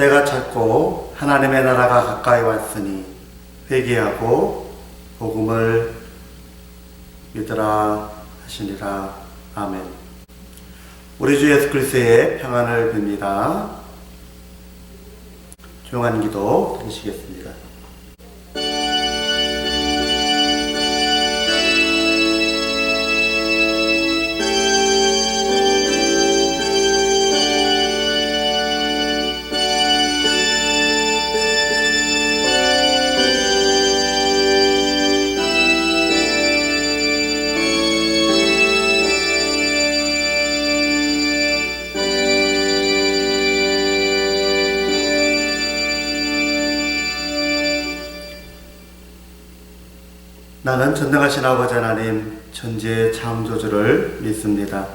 때가 찼고 하나님의 나라가 가까이 왔으니 회개하고 복음을 믿으라 하시니라. 아멘. 우리 주 예수 그리스도의 평안을 빕니다. 조용한 기도 드리시겠습니다. 나는 전능하신 아버지 하나님 천지의 창조주를 믿습니다.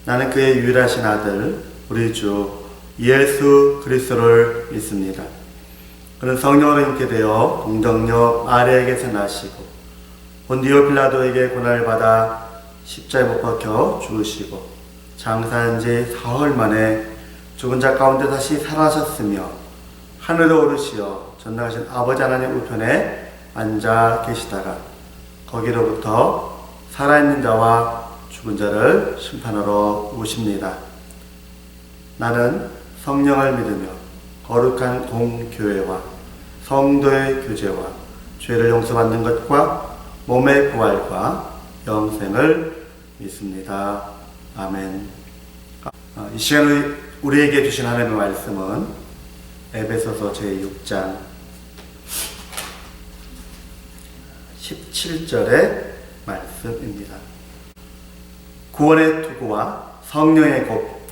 나는 그의 유일하신 아들 우리 주 예수 그리스도를 믿습니다. 그는 성령으로 힘께 되어 동정녀 마리아에게서 나시고 본디오 빌라도에게 고난을 받아 십자가에 못 박혀 죽으시고 장사한 지 사흘 만에 죽은 자 가운데 다시 살아나셨으며 하늘로 오르시어 전능하신 아버지 하나님 우편에 앉아 계시다가 거기로부터 살아있는 자와 죽은 자를 심판하러 오십니다. 나는 성령을 믿으며 거룩한 공교회와 성도의 교제와 죄를 용서받는 것과 몸의 부활과 영생을 믿습니다. 아멘. 이 시간에 우리에게 주신 하나님의 말씀은 에베소서 제6장 17절의 말씀입니다. 구원의 투구와 성령의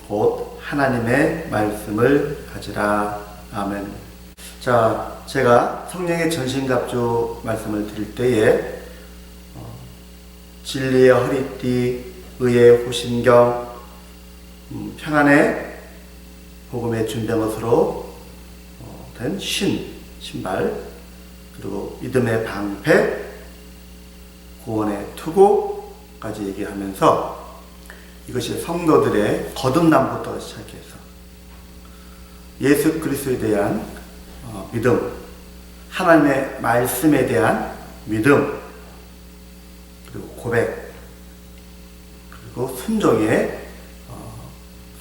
곧 하나님의 말씀을 가지라. 아멘. 자, 제가 성령의 전신갑주 말씀을 드릴 때에 진리의 허리띠, 의의 호신경, 평안의 복음의 준비한 것으로 된 신발, 그리고 믿음의 방패, 구원의 투구까지 얘기하면서 이것이 성도들의 거듭남부터 시작해서 예수 그리스도에 대한 믿음, 하나님의 말씀에 대한 믿음, 그리고 고백, 그리고 순종의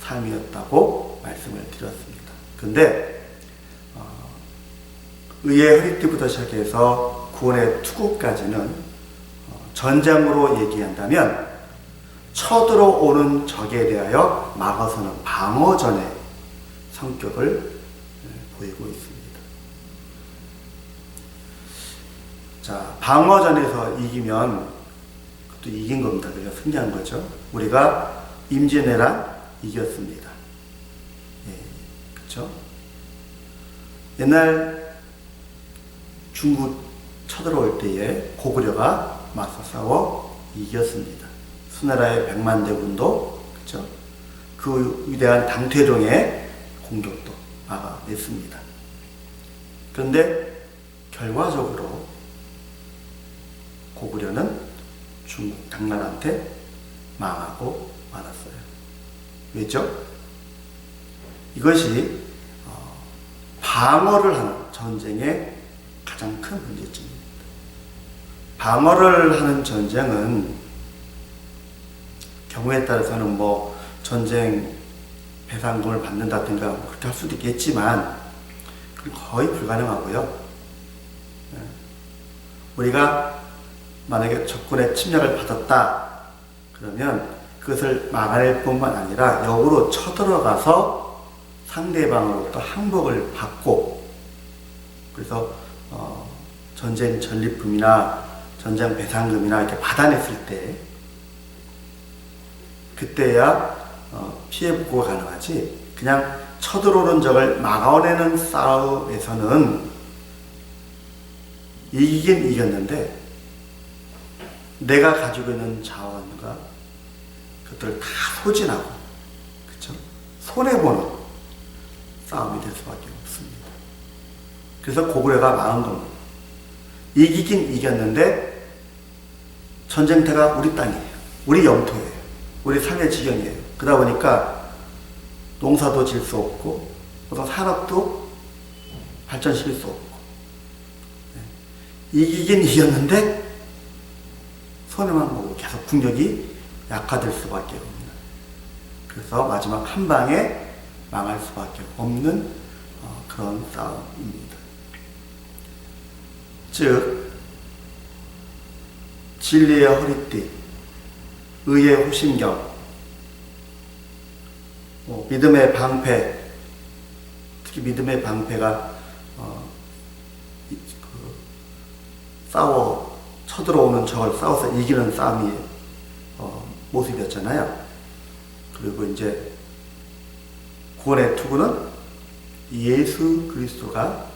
삶이었다고 말씀을 드렸습니다. 그런데 의의 허리띠부터 시작해서 구원의 투구까지는 전장으로 얘기한다면 쳐들어오는 적에 대하여 막아서는 방어전의 성격을 보이고 있습니다. 자, 방어전에서 이기면 그것도 이긴 겁니다. 그래서 승리한 거죠. 우리가 임진왜란 이겼습니다. 예, 그렇죠? 옛날 중국 쳐들어올 때에 고구려가 맞서 싸워 이겼습니다. 수나라의 백만대군도 그렇죠? 그 위대한 당태종의 공격도 막아냈습니다. 그런데 결과적으로 고구려는 중국 당나라한테 망하고 말았어요. 왜죠? 이것이 방어를 하는 전쟁의 가장 큰 문제점입니다. 방어를 하는 전쟁은 경우에 따라서는 뭐 전쟁 배상금을 받는다든가 그렇게 할 수도 있겠지만 거의 불가능하고요. 우리가 만약에 적군의 침략을 받았다 그러면 그것을 막아낼 뿐만 아니라 역으로 쳐들어가서 상대방으로부터 항복을 받고, 그래서 전쟁 전리품이나 전쟁 배상금이나 이렇게 받아냈을 때 그때야 피해 복구가 가능하지, 그냥 쳐들어오는 적을 막아내는 싸움에서는 이기긴 이겼는데 내가 가지고 있는 자원과 그것들을 다 소진하고, 그쵸? 손해보는 싸움이 될 수밖에 없습니다. 그래서 고구려가 망한 겁니다. 이기긴 이겼는데 전쟁터가 우리 땅이에요. 우리 영토예요. 우리 삶의 지경이에요. 그러다 보니까 농사도 질 수 없고 어떤 산업도 발전시킬 수 없고, 이기긴 이겼는데 손해만 보고 계속 국력이 약화될 수밖에 없는, 그래서 마지막 한 방에 망할 수밖에 없는 그런 싸움입니다. 즉 진리의 허리띠, 의의 호심경, 믿음의 방패, 특히 믿음의 방패가 싸워 쳐들어오는 적을 싸워서 이기는 싸움이 모습이었잖아요. 그리고 이제 구원의 투구는 예수 그리스도가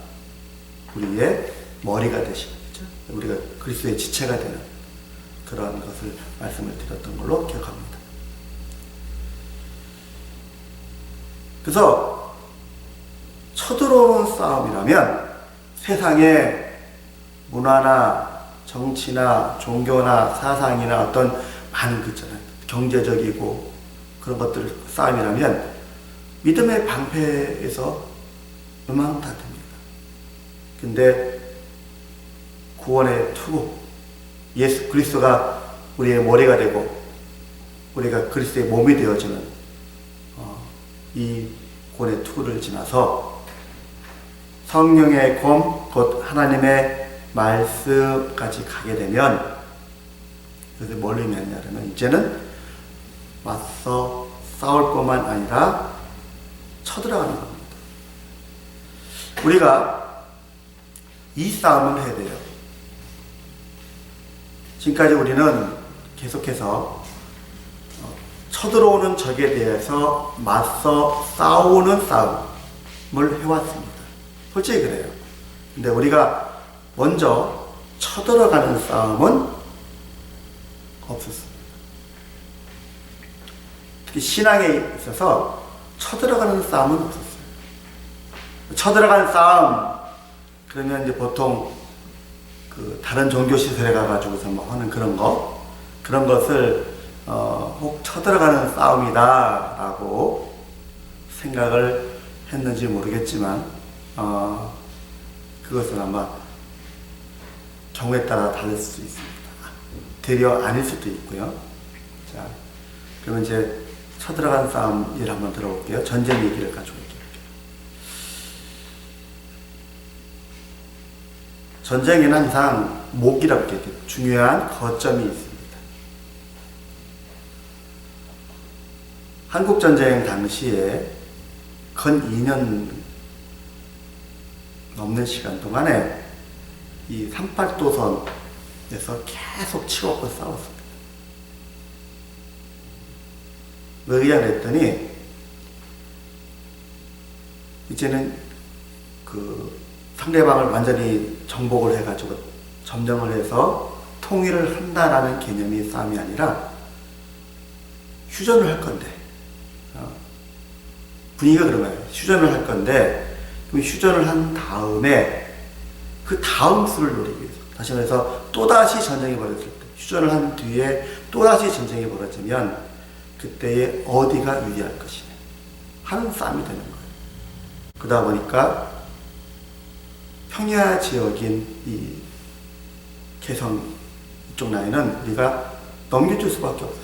우리의 머리가 되시는 거죠. 우리가 그리스도의 지체가 되는 그런 것을 말씀을 드렸던 걸로 기억합니다. 그래서 쳐들어오는 싸움이라면 세상의 문화나 정치나 종교나 사상이나 어떤 많은 그 있잖아요. 경제적이고 그런 것들 싸움이라면 믿음의 방패에서 웬만하면 다 됩니다. 근데 구원의 투구, 예수 그리스도가 우리의 머리가 되고 우리가 그리스도의 몸이 되어지는 이 구원의 투구를 지나서 성령의 검, 곧 하나님의 말씀까지 가게 되면, 그래서 뭘 의미하냐면 이제는 맞서 싸울 것만 아니라 쳐들어가는 겁니다. 우리가 이 싸움을 해야 돼요. 지금까지 우리는 계속해서 쳐들어오는 적에 대해서 맞서 싸우는 싸움을 해왔습니다. 솔직히 그래요. 근데 우리가 먼저 쳐들어가는 싸움은 없었습니다. 특히 신앙에 있어서 쳐들어가는 싸움은 없었어요. 쳐들어가는 싸움, 그러면 이제 보통 그 다른 종교 시설에 가가지고서 뭐 하는 그런 것을 혹 쳐들어가는 싸움이다 라고 생각을 했는지 모르겠지만 그것은 아마 경우에 따라 다를 수 있습니다. 되려 아닐 수도 있고요. 자, 그러면 이제 쳐들어가는 싸움 일 한번 들어볼게요. 전쟁 얘기를 가지고 얘기할게요. 전쟁에는 항상 목이라고 이렇게 중요한 거점이 있습니다. 한국전쟁 당시에 근 2년 넘는 시간 동안에 이 38도선에서 계속 치고받고 싸웠습니다. 왜 그랬더니 이제는 그 상대방을 완전히 정복을 해가지고 점령을 해서 통일을 한다라는 개념의 싸움이 아니라 휴전을 할 건데, 분위기가 그런 거예요. 휴전을 할 건데, 그럼 휴전을 한 다음에 그 다음 수를 노리기 위해서, 다시 말해서 또다시 전쟁이 벌어질 때, 휴전을 한 뒤에 또다시 전쟁이 벌어지면 그때에 어디가 유리할 것이냐 하는 싸움이 되는 거예요. 그러다 보니까 평야 지역인 이 개성 이쪽 라인은 우리가 넘겨줄 수밖에 없었어요.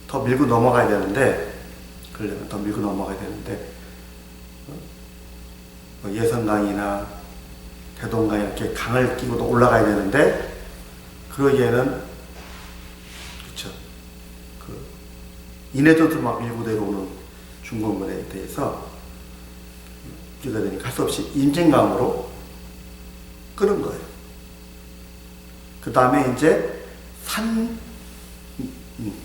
더 밀고 넘어가야 되는데, 그러려면 더 밀고 넘어가야 되는데, 예선강이나 대동강 이렇게 강을 끼고도 올라가야 되는데, 그러기에는, 그쵸. 이내도도 막 밀고 내려오는 중공군에 대해서 우리가 되니까 할 수 없이 임진강으로 끄는 거예요. 그 다음에 이제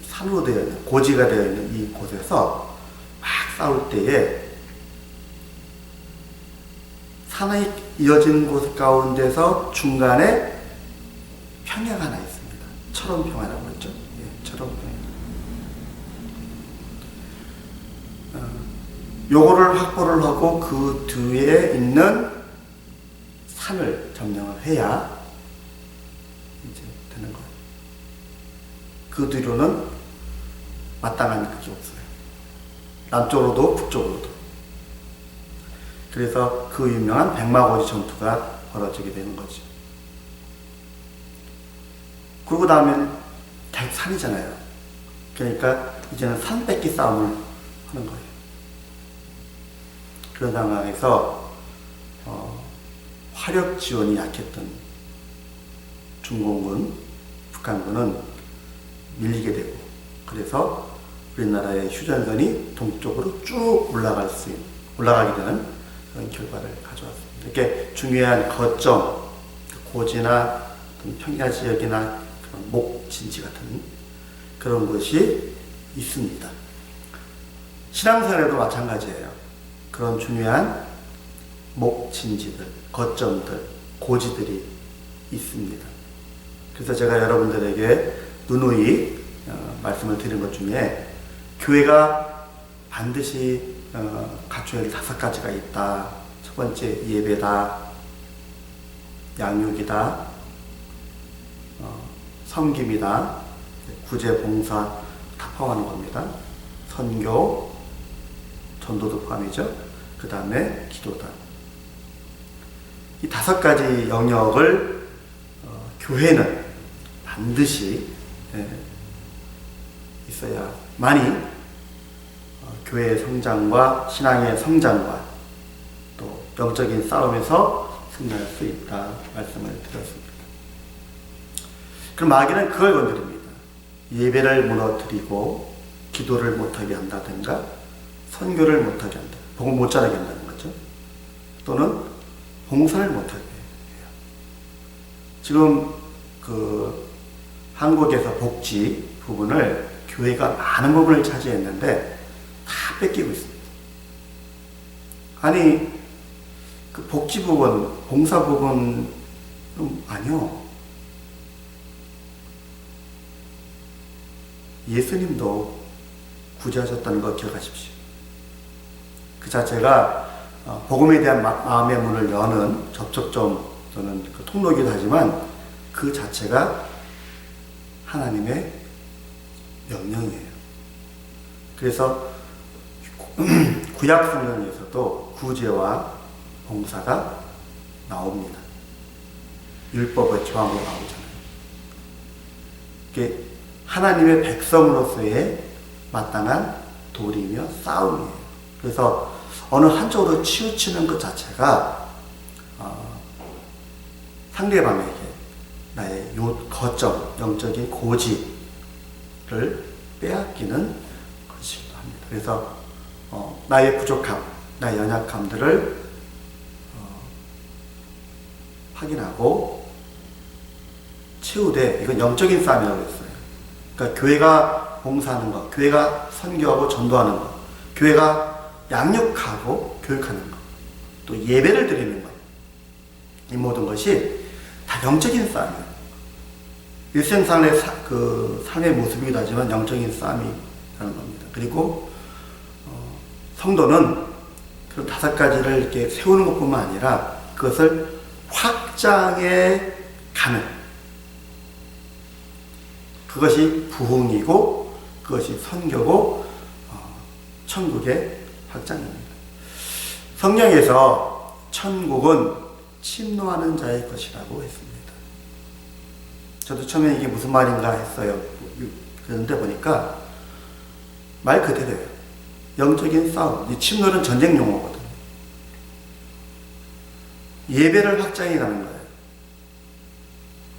산으로 되어 있는, 고지가 되어 있는 이 곳에서 막 싸울 때에 산이 이어지는 곳 가운데서 중간에 평야가 하나 있습니다. 철원평야라고 했죠. 예, 철원평야. 요거를 확보를 하고 그 뒤에 있는 산을 점령을 해야 이제 되는 거예요. 그 뒤로는 마땅한 그게 없어요. 남쪽으로도 북쪽으로도. 그래서 그 유명한 백마고지 전투가 벌어지게 되는 거죠. 그러고 나면 계속 산이잖아요. 그러니까 이제는 산 뺏기 싸움을 하는 거예요. 그런 상황에서 화력 지원이 약했던 중공군, 북한군은 밀리게 되고, 그래서 우리나라의 휴전선이 동쪽으로 쭉 올라가게 되는 그런 결과를 가져왔습니다. 이렇게 중요한 거점, 고지나 평야 지역이나 그런 목진지 같은 그런 것이 있습니다. 신앙생활에도 마찬가지예요. 그런 중요한 목진지들, 거점들, 고지들이 있습니다. 그래서 제가 여러분들에게 누누이 말씀을 드린 것 중에 교회가 반드시 갖춰야 할 5가지가 있다. 첫 번째 예배다, 양육이다, 섬김이다, 구제, 봉사 다 포함하는 겁니다. 선교, 전도도 포함이죠. 그 다음에 기도다. 이 5가지 영역을 교회는 반드시 있어야만이 교회의 성장과 신앙의 성장과 또 영적인 싸움에서 승리할 수 있다 말씀을 드렸습니다. 그럼 마귀는 그걸 건드립니다. 예배를 무너뜨리고 기도를 못하게 한다든가 선교를 못하게 한다, 복음 못 자라게 한다는 거죠. 또는 봉사를 못하게 해요. 지금 한국에서 복지 부분을 교회가 많은 부분을 차지했는데 다 뺏기고 있습니다. 아니, 그 복지 부분, 봉사 부분 아니요. 예수님도 구제하셨다는 거 기억하십시오. 그 자체가 복음에 대한 마음의 문을 여는 접촉점 또는 그 통로이기도 하지만 그 자체가 하나님의 명령이에요. 그래서 구약 성경에서도 구제와 봉사가 나옵니다. 율법의 조항으로 나오잖아요. 이게 하나님의 백성으로서의 마땅한 도리이며 싸움이에요. 그래서 어느 한쪽으로 치우치는 것 자체가 상대방에게 나의 거점, 영적인 고지를 빼앗기는 것이기도 합니다. 그래서 나의 부족함, 나의 연약함들을 확인하고 채우되, 이건 영적인 싸움이라고 했어요. 그러니까 교회가 봉사하는 것, 교회가 선교하고 전도하는 것, 교회가 양육하고 교육하는 것, 또 예배를 드리는 것, 이 모든 것이 다 영적인 싸움이에요. 일생살의 삶의 모습이기도 하지만 영적인 싸움이라는 겁니다. 그리고 성도는 그 5가지를 이렇게 세우는 것뿐만 아니라 그것을 확장해 가는, 그것이 부흥이고 그것이 선교고 천국의 확장입니다. 성경에서 천국은 침노하는 자의 것이라고 했습니다. 저도 처음에 이게 무슨 말인가 했어요. 그런데 보니까 말 그대로예요. 영적인 싸움. 이 침노는 전쟁 용어거든요. 예배를 확장해 가는 거예요.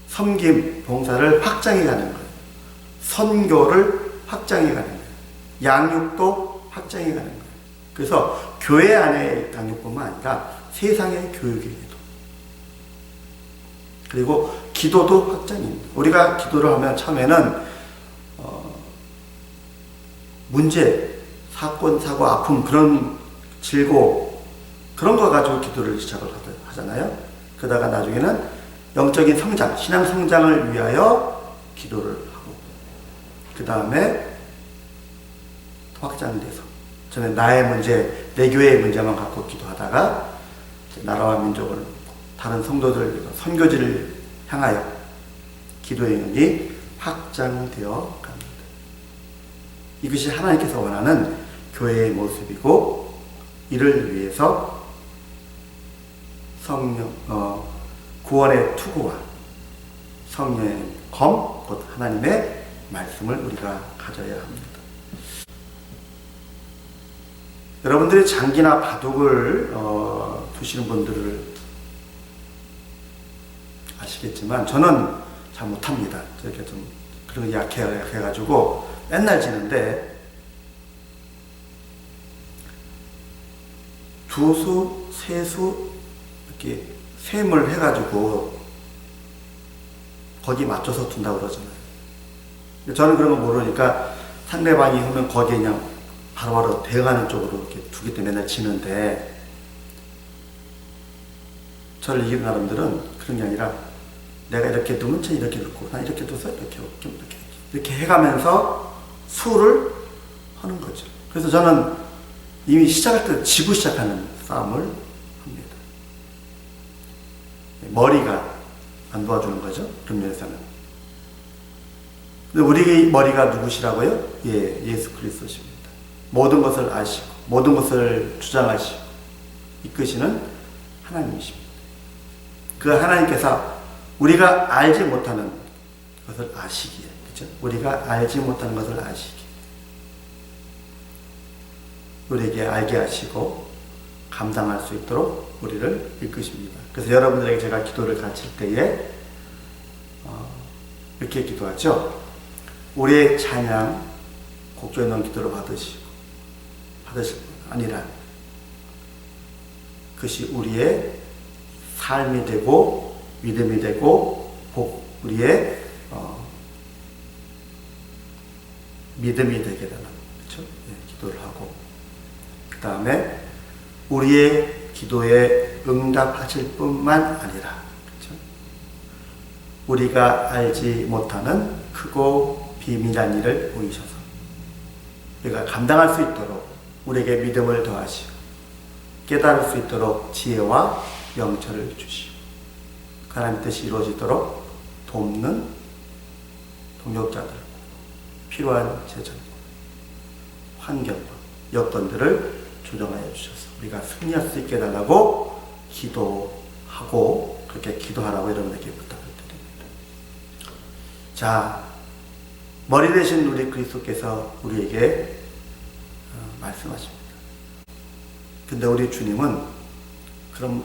섬김, 봉사를 확장해 가는 거예요. 선교를 확장해 가는 거예요. 양육도 확장해 가는 거예요. 그래서 교회 안의 양육뿐만 아니라 세상의 교육이기도. 그리고 기도도 확장입니다. 우리가 기도를 하면 처음에는 문제, 사건, 사고, 아픔, 그런 질고 그런 거 가지고 기도를 시작을 하잖아요. 그러다가 나중에는 영적인 성장, 신앙 성장을 위하여 기도를 하고, 그 다음에 확장돼서 저는 나의 문제, 내 교회의 문제만 갖고 기도하다가 나라와 민족을, 다른 성도들을 위해서 선교지를 향하여 기도의 영역이 확장되어 갑니다. 이것이 하나님께서 원하는 교회의 모습이고, 이를 위해서 성령, 구원의 투구와 성령의 검, 곧 하나님의 말씀을 우리가 가져야 합니다. 여러분들이 장기나 바둑을 두시는 분들을 아시겠지만 저는 잘 못합니다. 이렇게 좀 그런 약해가지고 맨날 지는데 두수, 세수 이렇게 셈을 해가지고 거기 맞춰서 둔다고 그러잖아요. 저는 그런 거 모르니까 상대방이 하면 거기에 그냥 바로바로 대응하는 쪽으로 이렇게 두기 때문에 맨날 지는데, 저를 이기는 사람들은 그런 게 아니라 내가 이렇게 두면 쟤 이렇게 두고 난 이렇게 둬서 이렇게 해가면서 수를 하는 거죠. 그래서 저는 이미 시작할 때 지고 시작하는 싸움을 합니다. 머리가 안 도와주는 거죠. 그런 면에서는. 근데 우리 머리가 누구시라고요? 예, 예수 그리스도십니다. 모든 것을 아시고 모든 것을 주장하시고 이끄시는 하나님이십니다. 그 하나님께서 우리가 알지 못하는 것을 아시기에, 그렇죠? 우리가 알지 못하는 것을 아시기에 우리에게 알게 하시고 감당할 수 있도록 우리를 이끄십니다. 그래서 여러분들에게 제가 기도를 가르칠 때에 이렇게 기도하죠. 우리의 찬양 곡조에 넣은 기도를 받으실 뿐 아니라 그것이 우리의 삶이 되고 믿음이 되고 우리의 믿음이 되게 되는, 그렇죠? 네, 기도를 하고 그 다음에 우리의 기도에 응답하실 뿐만 아니라, 그렇죠? 우리가 알지 못하는 크고 비밀한 일을 보이셔서 우리가 감당할 수 있도록 우리에게 믿음을 더하시고 깨달을 수 있도록 지혜와 영처를 주시고 하나님의 뜻이 이루어지도록 돕는 동역자들, 필요한 재정과 환경과 여건들을 조정하여 주셔서 우리가 승리할 수 있게 해달라고 기도하고, 그렇게 기도하라고 여러분에게 부탁을 드립니다. 자, 머리 대신 우리 그리스도께서 우리에게 말씀하십니다. 근데 우리 주님은 그런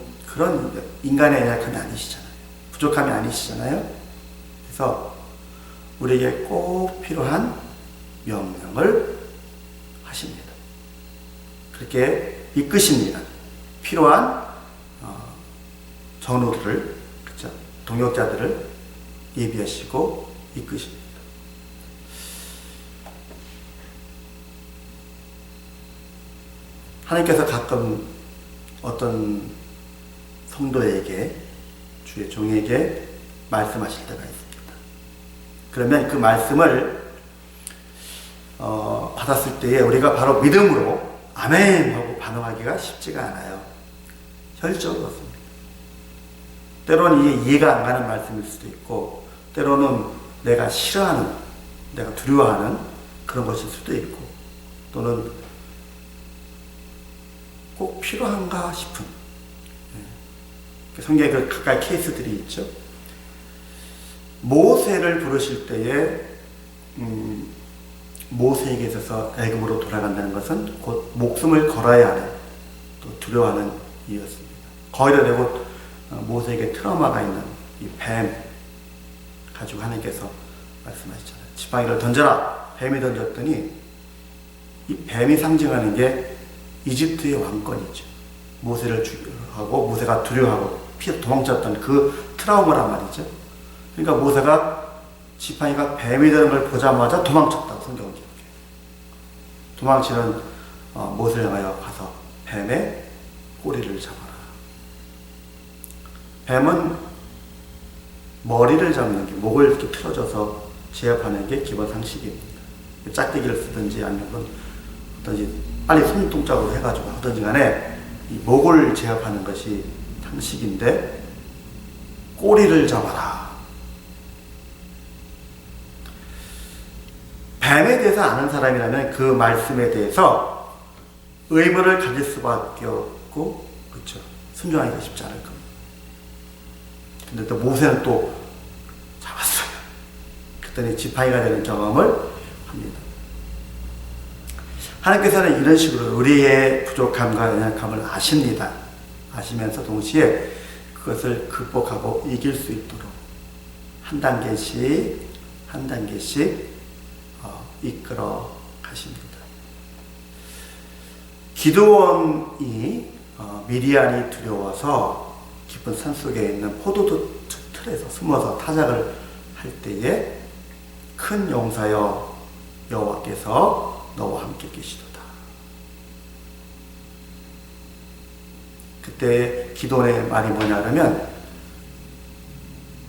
인간의 연약함이 아니시잖아요. 부족함이 아니시잖아요. 그래서 우리에게 꼭 필요한 명령을 하십니다. 그렇게 이끄십니다. 필요한 전우들을, 그렇죠? 동역자들을 예비하시고 이끄십니다. 하나님께서 가끔 어떤 성도에게, 주의 종에게 말씀하실 때가 있습니다. 그러면 그 말씀을 받았을 때에 우리가 바로 믿음으로 아멘 하고 반응하기가 쉽지가 않아요. 혈전이 없습니다. 때로는 이게 이해가 안 가는 말씀일 수도 있고, 때로는 내가 싫어하는, 내가 두려워하는 그런 것일 수도 있고, 또는 꼭 필요한가 싶은, 성경에 그 각각 케이스들이 있죠. 모세를 부르실 때에 모세에게 있어서 애굽으로 돌아간다는 것은 곧 목숨을 걸어야 하는, 또 두려워하는 이유였습니다. 거기다 대고 모세에게 트라우마가 있는 이 뱀 가지고 하나님께서 말씀하시잖아요. 지팡이를 던져라. 뱀이 던졌더니 이 뱀이 상징하는 게 이집트의 왕권이죠. 모세를 하고 모세가 두려워하고 피해 도망쳤던 그 트라우마란 말이죠. 그러니까 모세가 지팡이가 뱀이 되는 걸 보자마자 도망쳤다고 성경은 기록해요. 도망치는 모세를 향하여 가서 뱀의 꼬리를 잡아라. 뱀은 머리를 잡는 게, 목을 이렇게 틀어져서 제압하는 게 기본 상식입니다. 짝대기를 쓰든지 아니면 어떤지 빨리 손동작으로 해가지고 하든지 간에 이 목을 제압하는 것이 상식인데, 꼬리를 잡아라. 뱀에 대해서 아는 사람이라면 그 말씀에 대해서 의문을 가질 수밖에 없고, 그렇죠, 순종하기가 쉽지 않을 겁니다. 근데 또 모세는 또 잡았어요. 그랬더니 지팡이가 되는 경험을 합니다. 하나님께서는 이런 식으로 우리의 부족함과 연약함을 아십니다. 아시면서 동시에 그것을 극복하고 이길 수 있도록 한 단계씩 이끌어 가십니다. 기드온이 미디안이 두려워서 깊은 산속에 있는 포도주 틀에서 숨어서 타작을 할 때에 큰 용사여 여호와께서 너와 함께 계시도다. 그때 기도의 말이 뭐냐면,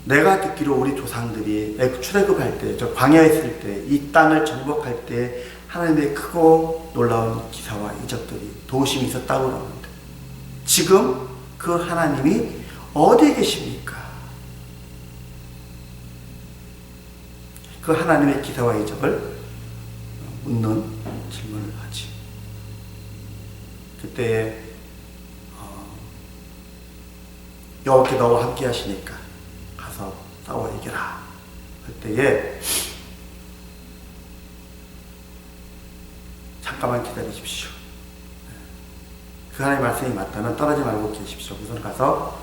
내가 듣기로 우리 조상들이 출애굽할 때, 저 광야에 있을 때, 이 땅을 정복할 때 하나님의 크고 놀라운 기사와 이적들이 도우심이 있었다고 그러는데, 지금 그 하나님이 어디에 계십니까? 그 하나님의 기사와 이적을 묻는 질문을 하지. 그때 여호와께 너와 함께 하시니까 가서 싸워 이겨라 할 때에 잠깐만 기다리십시오. 그 하나님의 말씀이 맞다면 떠나지 말고 계십시오. 우선 가서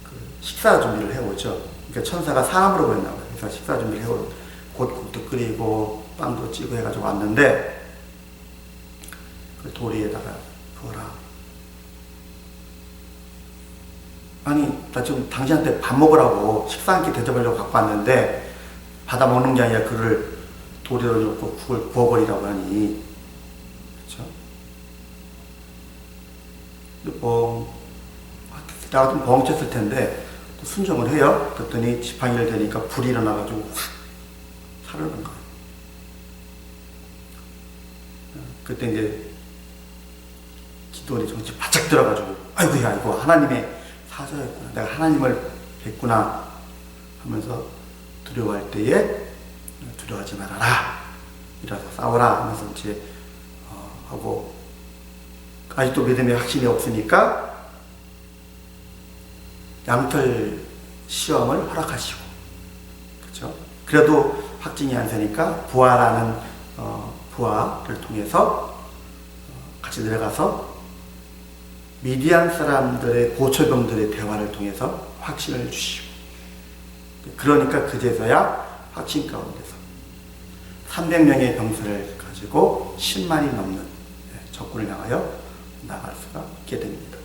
그 식사 준비를 해오죠. 그러니까 천사가 사람으로 보였나 봐요. 그래서 식사 준비를 해오고 곧 국도 끓이고 빵도 찌고 해가지고 왔는데, 그 도리에다가 부어라. 아니, 나 지금 당신한테 밥 먹으라고 식사 한 끼 대접하려고 갖고 왔는데 받아 먹는 게 아니라 그를 도리로 넣고 국을 부어버리라고 하니, 그렇죠? 나 같으면 벙쳤을 텐데 또 순종을 해요. 그랬더니 지팡이를 대니까 불이 일어나가지고 확 사르는 거예요. 그때 이제 기도원이 정신 바짝 들어가지고, 아이고야, 이거 하나님의 사자였구나, 내가 하나님을 뵀구나 하면서 두려워할 때에 두려워하지 말아라, 일어서 싸워라 하면서 이제 하고, 아직도 믿음의 확신이 없으니까 양털 시험을 허락하시고, 그렇죠? 그래도 확증이 안 되니까 부하라는 부하를 통해서 같이 내려가서 미디안 사람들의 고초병들의 대화를 통해서 확신을 주시고, 그러니까 그제서야 확신 가운데서 300명의 병사를 가지고 10만이 넘는 적군을 향하여 나갈 수가 있게 됩니다.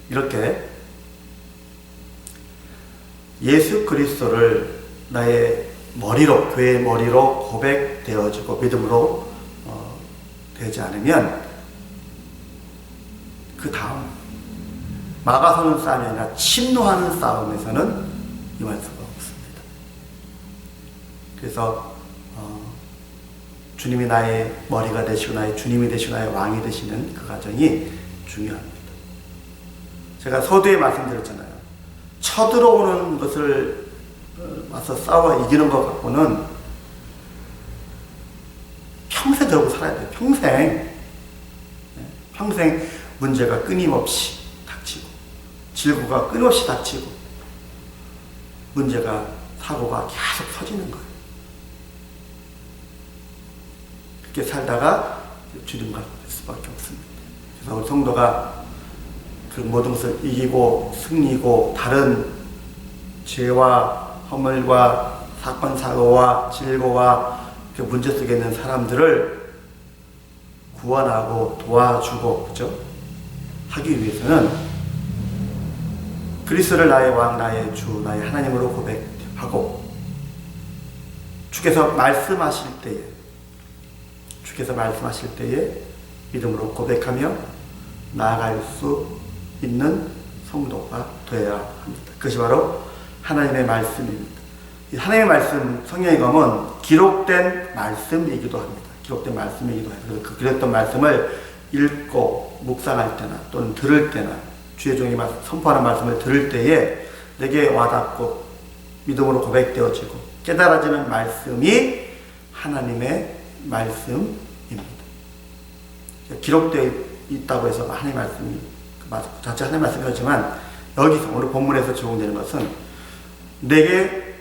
이렇게 예수 그리스도를 나의 머리로, 교회의 머리로 고백되어지고 믿음으로 되지 않으면 그 다음 막아서는 싸움이 아니라 침노하는 싸움에서는 임할 수가 없습니다. 그래서 주님이 나의 머리가 되시고 나의 주님이 되시고 나의 왕이 되시는 그 과정이 중요합니다. 제가 서두에 말씀드렸잖아요. 쳐들어오는 것을 맞서 싸워 이기는 것 갖고는 평생 그러고 살아야 돼요. 평생 문제가 끊임없이 닥치고, 질고가 끊임없이 닥치고, 문제가, 사고가 계속 터지는 거예요. 그렇게 살다가 주님과 될 수밖에 없습니다. 그래서 우리 성도가 그 모든 것을 이기고 승리고 다른 죄와 허물과 사건 사고와 질고와 그 문제 속에 있는 사람들을 구원하고 도와주고, 그죠? 하기 위해서는 그리스도를 나의 왕, 나의 주, 나의 하나님으로 고백하고, 주께서 말씀하실 때에 믿음으로 고백하며 나아갈 수 있는 성도가 되어야 합니다. 그것이 바로 하나님의 말씀입니다. 이 하나님의 말씀, 성경에 보면 기록된 말씀이기도 합니다. 기록된 말씀이기도 해요. 그래서 그 기록된 말씀을 읽고 묵상할 때나 또는 들을 때나, 주의 종이 선포하는 말씀을 들을 때에 내게 와닿고 믿음으로 고백되어지고 깨달아지는 말씀이 하나님의 말씀입니다. 기록되어 있다고 해서 하나님의 말씀이 자체 하나님의 말씀이지만, 여기서 오늘 본문에서 적용되는 것은 내게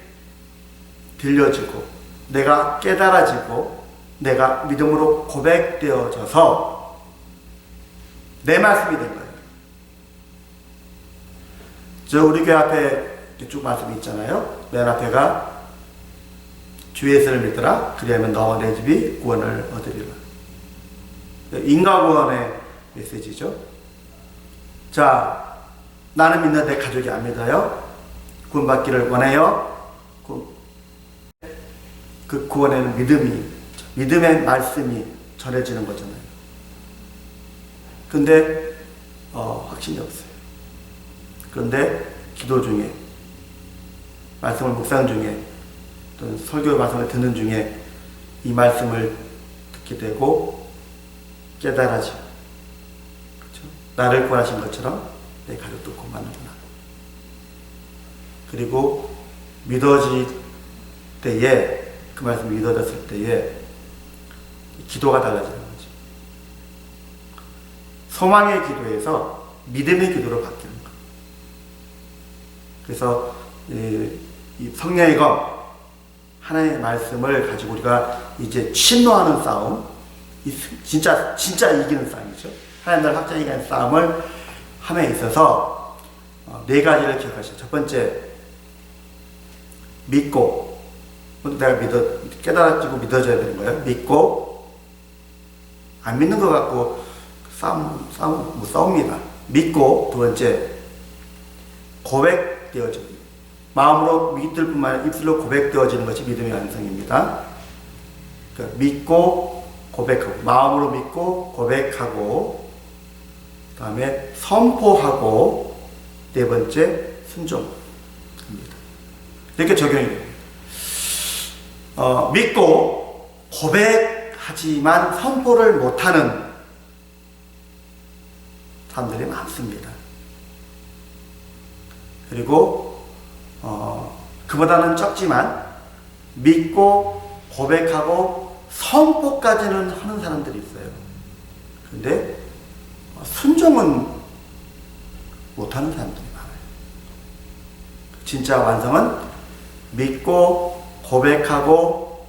들려지고 내가 깨달아지고 내가 믿음으로 고백되어져서 내 말씀이 된 거예요. 저 우리 교회 앞에 쭉 말씀이 있잖아요. 맨 앞에가 주 예수를 믿더라 그리하면 너와 내 집이 구원을 얻으리라. 인과구원의 메시지죠. 자, 나는 믿는데 가족이 안 믿어요. 구원받기를 원해요. 그 구원에는 믿음의 말씀이 전해지는 거잖아요. 근데 확신이 없어요. 그런데 기도 중에, 말씀을 묵상 중에, 또는 설교 말씀을 듣는 중에 이 말씀을 듣게 되고 깨달아지고, 그렇죠? 나를 구원하신 것처럼 내 가족도 구원받는구나. 그리고 믿어질 때에, 그 말씀이 믿어졌을 때에 기도가 달라지는 거죠. 소망의 기도에서 믿음의 기도로 바뀌는 거예요. 그래서 이 성령의 검, 하나님의 말씀을 가지고 우리가 이제 침노하는 싸움, 진짜 이기는 싸움이죠. 하나님 나라 확장에 대한 싸움을 함에 있어서 네 가지를 기억하시죠. 첫 번째, 믿고, 내가 깨달아지고 믿어져야 되는 거예요. 믿고, 안 믿는 것 같고 싸웁니다. 믿고, 두 번째, 고백되어집니다. 마음으로 믿을 뿐만 아니라 입술로 고백되어지는 것이 믿음의 완성입니다. 그러니까 믿고 고백하고, 마음으로 믿고 고백하고, 그 다음에 선포하고, 네 번째 순종합니다. 이렇게 적용이 됩니다. 믿고 고백하지만 선포를 못하는 사람들이 많습니다. 그리고 그보다는 적지만 믿고 고백하고 선포까지는 하는 사람들이 있어요. 근데 순종은 못하는 사람들이 많아요. 진짜 완성은 믿고 고백하고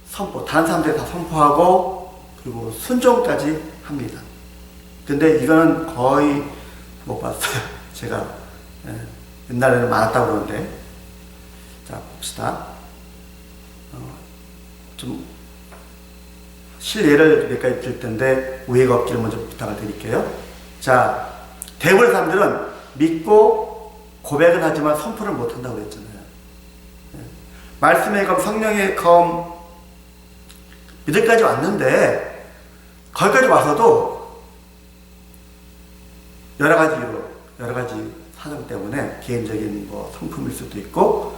선포, 다른 사람들이 다 선포하고 그리고 순종까지 합니다. 근데 이거는 거의 못 봤어요. 제가 옛날에는 많았다고 그러는데, 자 봅시다. 좀 실예를 몇 가지 드릴 텐데 오해가 없기를 먼저 부탁을 드릴게요. 자, 대부분의 사람들은 믿고 고백은 하지만 선포를 못한다고 그랬잖아요. 말씀의 검, 성령의 검, 믿을까지 왔는데 거기까지 와서도 여러 가지 사정 때문에 개인적인 성품일 수도 있고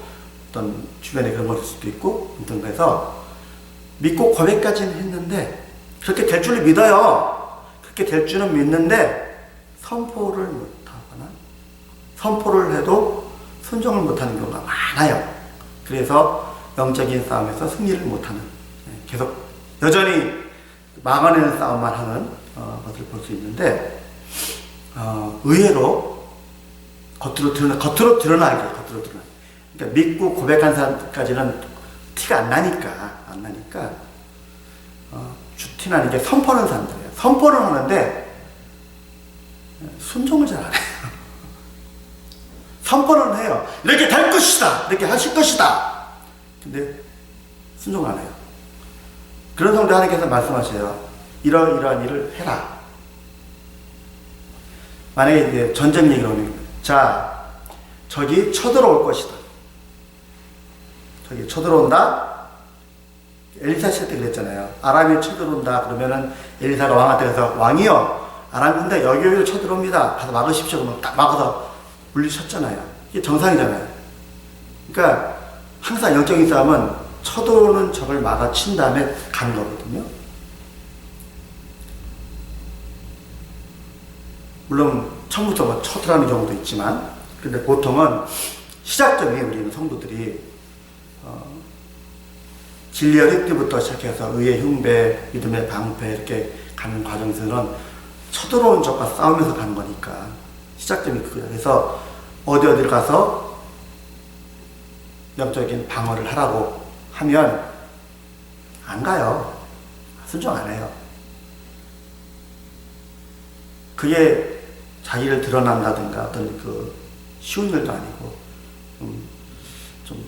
어떤 주변에 그런 것일 수도 있고 어떤 거에서 믿고 고백까지는 했는데 그렇게 될 줄을 믿어요. 그렇게 될 줄은 믿는데 선포를 못하거나 선포를 해도 순종을 못하는 경우가 많아요. 그래서 영적인 싸움에서 승리를 못하는, 계속 여전히 막아내는 싸움만 하는 것을 볼 수 있는데, 의외로 겉으로 드러나게. 그러니까 믿고 고백한 사람까지는 티가 안 나니까 티나는 게 선포하는 사람들이에요. 선포를 하는데 순종을 잘 안 해요. 선포는 해요. 이렇게 될 것이다. 이렇게 하실 것이다. 근데 순종을 안 해요. 그런 성도 하나님께서 말씀하셔요. 이러이러한 일을 해라. 만약에 이제 전쟁 얘기를 하면, 자, 저기 쳐들어올 것이다. 저기 쳐들어온다. 엘리사 시대 때 그랬잖아요. 아람이 쳐들어온다. 그러면은 엘리사가 왕한테 가서, 왕이여, 아람 군대 여기 쳐들어옵니다. 가서 막으십시오. 그러면 딱 막아서 물리쳤잖아요. 이게 정상이잖아요. 그러니까 항상 영적인 싸움은 쳐들어오는 적을 막아친 다음에 가는 거거든요. 물론 처음부터 쳐들어가는 경우도 있지만, 근데 보통은 시작점이 우리는 성도들이 진리의 획기부터 시작해서 의의 흉배, 믿음의 방패 이렇게 가는 과정에서는 쳐들어온 적과 싸우면서 가는 거니까 시작점이 그거예요. 그래서 어디를 가서 영적인 방어를 하라고 하면 안 가요. 순종 안 해요. 그게 자기를 드러난다든가 어떤 그 쉬운 일도 아니고 좀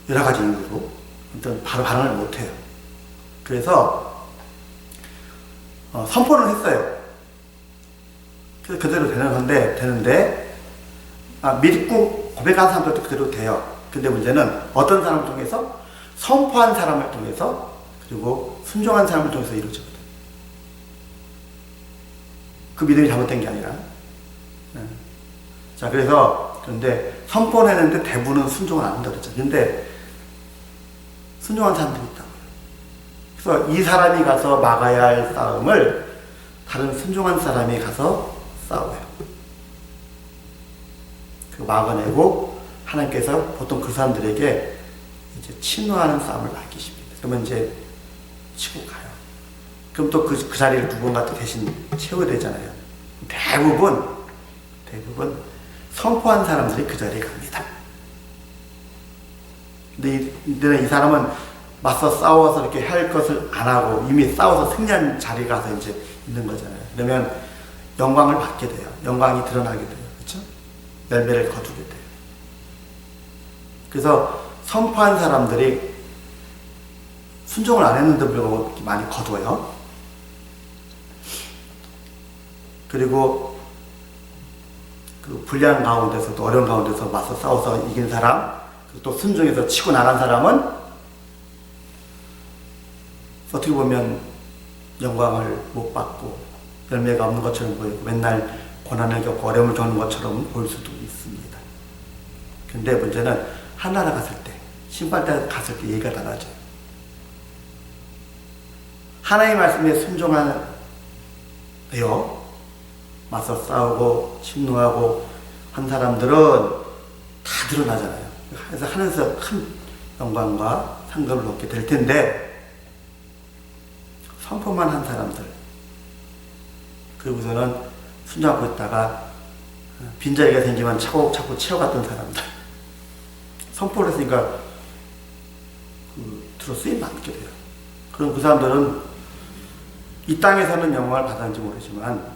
여러 가지 이유로 일단 바로 반응을 못 해요. 그래서 선포는 했어요. 그래서 그대로 되는데 믿고 고백한 사람들도 그대로 돼요. 근데 문제는 어떤 사람을 통해서? 선포한 사람을 통해서, 그리고 순종한 사람을 통해서 이루어지거든. 그 믿음이 잘못된 게 아니라. 자, 그런데 선포는 했는데 대부분은 순종을 안 한다고 그랬죠. 근데 순종한 사람들이 있다고요. 그래서 이 사람이 가서 막아야 할 싸움을 다른 순종한 사람이 가서 싸워요. 그 막아내고 하나님께서 보통 그 사람들에게 이제 침노하는 싸움을 맡기십니다. 그러면 이제 치고 가요. 그럼 또 그 자리를 누군가 또 대신 채워야 되잖아요. 대부분 선포한 사람들이 그 자리에 갑니다. 근데 이 사람은 맞서 싸워서 이렇게 할 것을 안 하고 이미 싸워서 승리한 자리에 가서 이제 있는 거잖아요. 그러면 영광을 받게 돼요. 영광이 드러나게 돼요. 그렇죠? 열매를 거두게 돼요. 그래서 선포한 사람들이 순종을 안 했는데 불구하고 많이 거둬요. 그리고 그 불리한 가운데서 또 어려운 가운데서 맞서 싸워서 이긴 사람, 또 순종해서 치고 나간 사람은 어떻게 보면 영광을 못 받고 열매가 없는 것처럼 보이고 맨날 고난을 겪고 어려움을 겪는 것처럼 보일 수도 있습니다. 근데 문제는 하나님 갔을 때, 심판대 갔을 때 얘기가 달라져요. 하나님의 말씀에 순종하여 맞서 싸우고 침노하고 한 사람들은 다 드러나잖아요. 그래서 하늘에서 큰 영광과 상급을 얻게 될 텐데, 선포만 한 사람들, 그리고서는 순종하고 있다가 빈자리가 생기면 차곡차곡 채워갔던 사람들, 선포를 했으니까 들어 쓰임 않게 돼요. 그럼 그 사람들은 이 땅에서는 영광을 받았는지 모르지만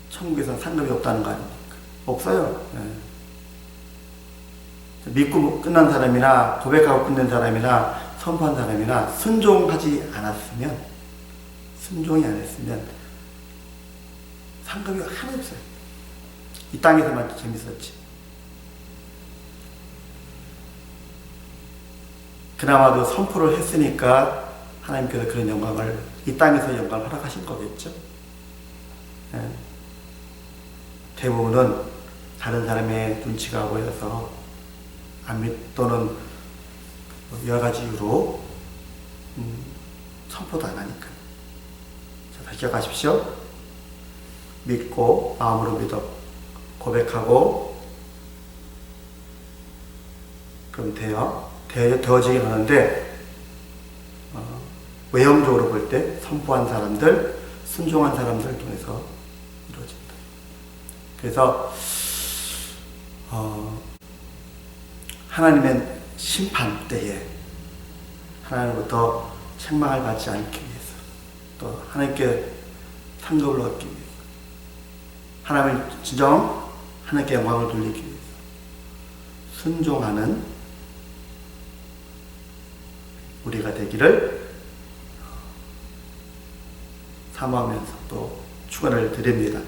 천국에서는 상급이 없다는 거 아닙니까? 없어요. 믿고 끝난 사람이나 고백하고 끝낸 사람이나 선포한 사람이나 순종하지 않았으면, 순종이 안 했으면 상급이 하나 없어요. 이 땅에서만 재밌었지. 그나마도 선포를 했으니까 하나님께서 그런 영광을, 이 땅에서 영광을 허락하신 거겠죠. 대부분은 다른 사람의 눈치가 보여서 또는 여러 가지 이유로 선포도 안 하니까. 자, 다시 기억하십시오. 믿고 마음으로 믿어 고백하고 그럼 되어지긴 하는데 외형적으로 볼 때 선포한 사람들, 순종한 사람들을 통해서 이루어집니다. 그래서 하나님의 심판 때에 하나님으로부터 책망을 받지 않기 위해서, 또 하나님께 상급을 얻기 위해서, 하나님을 진정 하나님께 영광을 돌리기 위해서 순종하는 우리가 되기를 사모하면서 또 축원을 드립니다.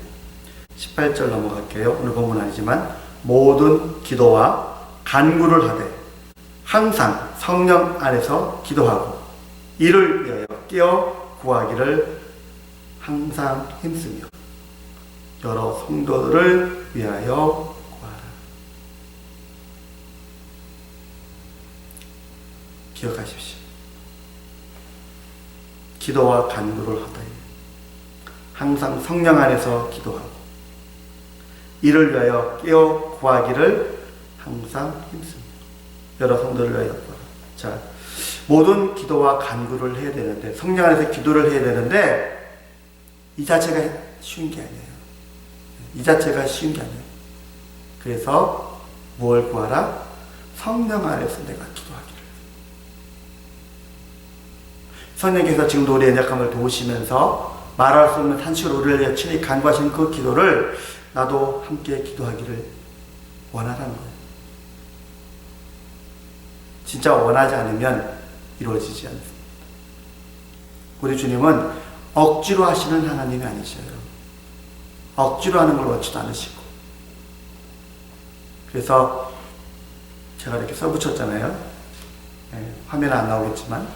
18절 넘어갈게요. 오늘 본문 아니지만 모든 기도와 간구를 하되 항상 성령 안에서 기도하고 이를 위하여 깨어 구하기를 항상 힘쓰며 여러 성도들을 위하여 구하라. 기억하십시오. 기도와 간구를 하되 항상 성령 안에서 기도하고 이를 위하여 깨어 구하기를 항상 힘씁니다. 여러 성도를 위하여 구하라. 자, 모든 기도와 간구를 해야 되는데, 성령 안에서 기도를 해야 되는데 이 자체가 쉬운 게 아니에요. 이 자체가 쉬운 게 아니에요. 그래서 무엇을 구하라? 성령 안에서 내가 기도하기를. 성령께서 지금도 우리의 연약함을 도우시면서 말할 수 없는 탄식으로 우리를 위해 친히 간구하신 그 기도를 나도 함께 기도하기를 원하는 거예요. 진짜 원하지 않으면 이루어지지 않습니다. 우리 주님은 억지로 하시는 하나님이 아니셔요. 억지로 하는 걸 원치도 않으시고. 그래서 제가 이렇게 써붙였잖아요. 화면에 안 나오겠지만,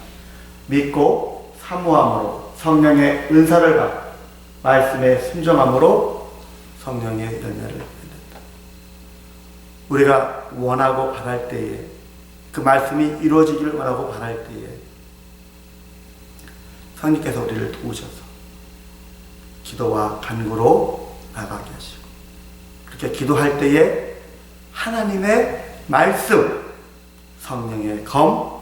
믿고 사모함으로 성령의 은사를 받고 말씀에 순종함으로 성령의 열매를 맺는다. 우리가 원하고 바랄 때에, 그 말씀이 이루어지기를 원하고 바랄 때에 성령께서 우리를 도우셔서 기도와 간구로 나가게 하시고, 그렇게 기도할 때에 하나님의 말씀, 성령의 검,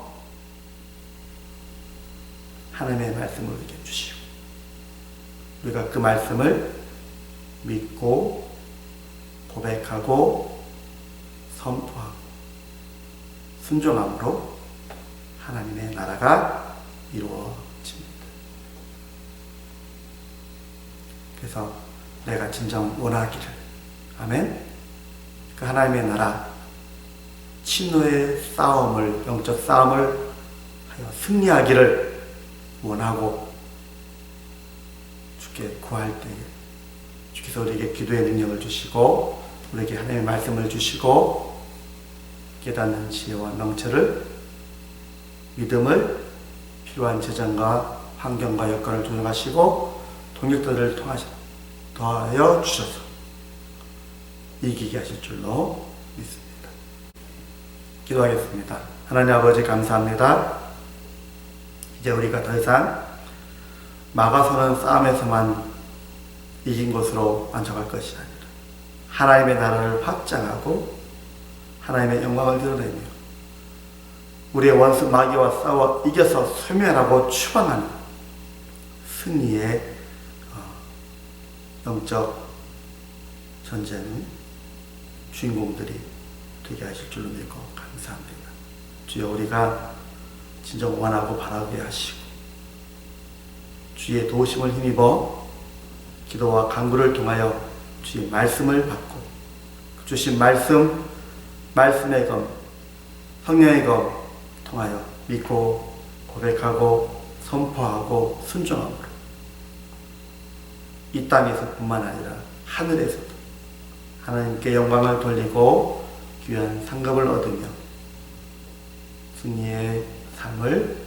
하나님의 말씀을 우리에게 주시고, 우리가 그 말씀을 믿고 고백하고 선포하고 순종함으로 하나님의 나라가 이루어집니다. 그래서 내가 진정 원하기를, 아멘. 그 하나님의 나라, 친노의 싸움을, 영적 싸움을 하여 승리하기를 원하고 주께 구할 때에 주께서 우리에게 기도의 능력을 주시고 우리에게 하나님의 말씀을 주시고 깨닫는 지혜와 명철을, 믿음을, 필요한 재정과 환경과 여건을 조정하시고 동력들을 더하여 주셔서 이기게 하실 줄로 믿습니다. 기도하겠습니다. 하나님 아버지 감사합니다. 이제 우리가 더 이상 막아서는 싸움에서만 이긴 것으로 만족할 것이 아니라 하나님의 나라를 확장하고 하나님의 영광을 드러내며 우리의 원수 마귀와 싸워 이겨서 소멸하고 추방하는 승리의 영적 전쟁 주인공들이 되게 하실 줄로 믿고 감사합니다. 주여, 우리가 진정 원하고 바라게 하시고 주의 도우심을 힘입어 기도와 간구를 통하여 주의 말씀을 받고 주신 말씀의 검, 성령의 검 통하여 믿고 고백하고 선포하고 순종함으로 이 땅에서뿐만 아니라 하늘에서도 하나님께 영광을 돌리고 귀한 상급을 얻으며 승리의 삶을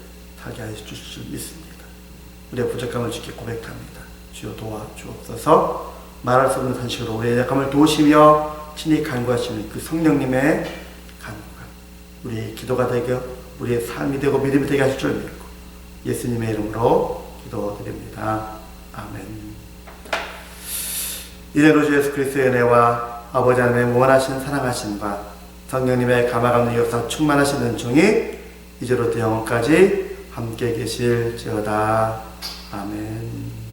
살게 하여 주실 줄 믿습니다. 우리의 부족함을 주께 고백합니다. 주여 도와주옵소서. 말할 수 없는 탄식으로 우리의 약함을 도우시며 친히 간구하시는 그 성령님의 간구가 우리의 기도가 되고 우리의 삶이 되고 믿음이 되게 하실 줄 믿고 예수님의 이름으로 기도드립니다. 아멘. 이제로 주 예수 그리스도의 은혜와 아버지 하나님의 무한하신 사랑하심과 성령님의 감화감는 역사 충만하신 은총이 이제로부터 영원까지 함께 계실지어다. 아멘.